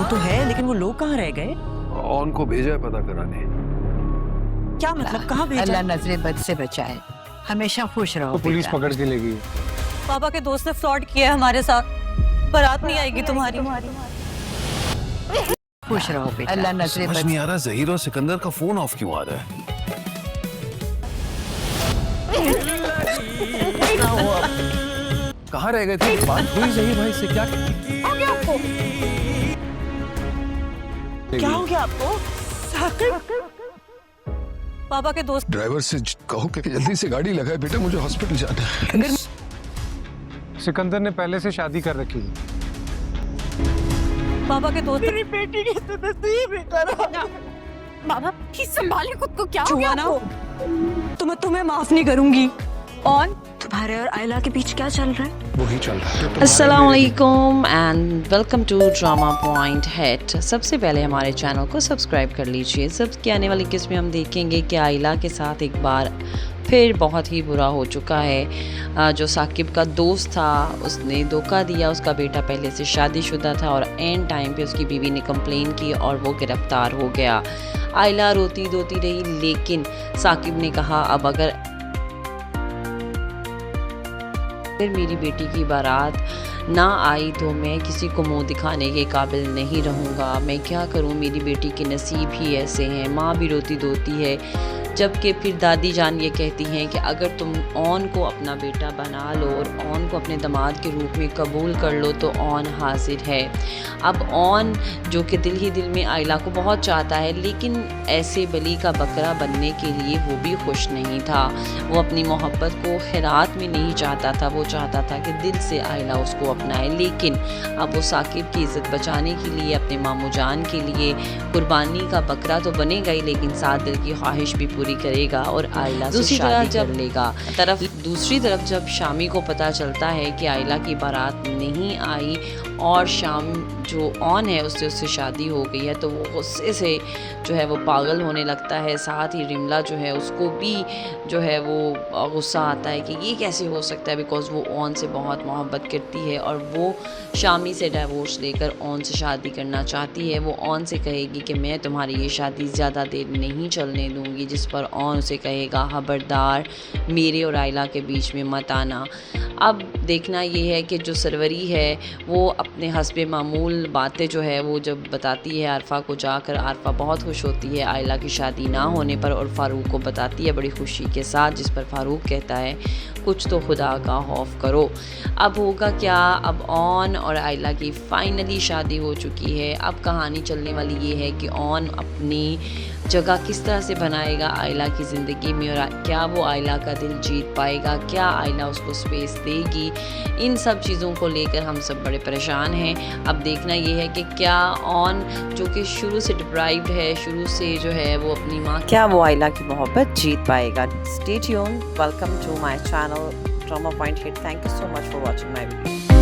वो तो है, लेकिन वो लोग कहाँ रह गए? ऑन को भेजा है पता कराने। क्या मतलब, कहाँ भेजा? अल्लाह नजरे बद से बचाए, हमेशा खुश रहो। तो पुलिस पकड़ के ले गई। पापा के दोस्त ने फ्रॉड किया है हमारे साथ, बारात नहीं आएगी तुम्हारी। खुश रहो बेटा, अल्लाह नजरे समझ बद। नहीं आ रहा जहीर और सिकंदर का फोन ऑफ क्यों आ रहा है। कहाँ रह गए थे? बात हुई जहीर भाई से? क्या क्या हो गया आपको? पापा के दोस्त ड्राइवर से कहो कि जल्दी से गाड़ी लगाए बेटा, मुझे हॉस्पिटल जाना है। सिकंदर ने पहले से शादी कर रखी है। पापा के दोस्त मेरी बेटी की तो नसीब है। बाबा संभाले खुद को, क्या हो हुआ गया ना? तुम्हें तुम्हें माफ नहीं करूंगी। और तुम्हारे और आयला के बीच क्या चल रहा है? वही चल रहा है। अस्सलामुअलैकुम and welcome to drama point head. सबसे पहले हमारे चैनल को सब्सक्राइब कर लीजिए। सब की आने वाली किस्त में हम देखेंगे कि आयला के साथ एक बार फिर बहुत ही बुरा हो चुका है। जो साकिब का दोस्त था उसने धोखा दिया। उसका बेटा पहले से शादीशुदा था और एंड टाइम पे उसकी बीवी ने कंप्लेन की और वो गिरफ्तार हो गया। आयला रोती धोती रही, लेकिन साकिब ने कहा अब अगर फिर मेरी बेटी की बारात ना आई तो मैं किसी को मुंह दिखाने के काबिल नहीं रहूँगा। मैं क्या करूँ, मेरी बेटी के नसीब ही ऐसे हैं। माँ भी रोती धोती है, जबकि फिर दादी जान ये कहती हैं कि अगर तुम ऑन को अपना बेटा बना लो और ऑन को अपने दामाद के रूप में कबूल कर लो तो ऑन हाजिर है। अब ऑन जो कि दिल ही दिल में आयला को बहुत चाहता है, लेकिन ऐसे बली का बकरा बनने के लिए वो भी खुश नहीं था। वो अपनी मोहब्बत को खैरात में नहीं चाहता था, वो चाहता था कि दिल से आयला उसको अपनाए। लेकिन अब वो साकिब की इज़्ज़त बचाने के लिए, अपने मामू जान के लिए कुर्बानी का बकरा तो बनेगा ही, लेकिन साथ दिल की ख्वाहिश भी पूरी करेगा और आयला से शादी कर लेगा। दूसरी तरफ जब शामी को पता चलता है कि आयला की बारात नहीं आई और शाम जो ऑन है उससे शादी हो गई है, तो वो गुस्से से जो है वो पागल होने लगता है। साथ ही रिमला जो है उसको भी जो है वो गुस्सा आता है कि ये कैसे हो सकता है, बिकॉज़ वो ऑन से बहुत मोहब्बत करती है और वो शामी से डिवोर्स लेकर ऑन से शादी करना चाहती है। वो ऑन से कहेगी कि मैं तुम्हारी ये शादी ज़्यादा देर नहीं चलने दूँगी, जिस पर ऑन उसे कहेगा खबरदार मेरे और आयला के बीच में मत आना। अब देखना ये है कि जो सरवरी है वो अपने हस्बे मामूल बातें जो है वो जब बताती है आरफा को जाकर, आरफा बहुत खुश होती है आयला की शादी ना होने पर और फ़ारूक को बताती है बड़ी खुशी के साथ, जिस पर फ़ारूक कहता है कुछ तो खुदा का खौफ करो। अब होगा क्या, अब ऑन और आयला की फ़ाइनली शादी हो चुकी है। अब कहानी चलने वाली ये है कि ऑन अपनी जगह किस तरह से बनाएगा आयला की ज़िंदगी में और क्या वो आयला का दिल जीत पाएगा, क्या आयला उसको स्पेस देगी। इन सब चीज़ों को लेकर हम सब बड़े परेशान हैं। अब देखना ये है कि क्या ऑन जो कि शुरू से डिप्राइव्ड है, शुरू से जो है वो अपनी माँ, क्या वो आयला की मोहब्बत जीत पाएगा। Stay tuned, welcome to my channel drama point hit. Thank you so much for watching my video.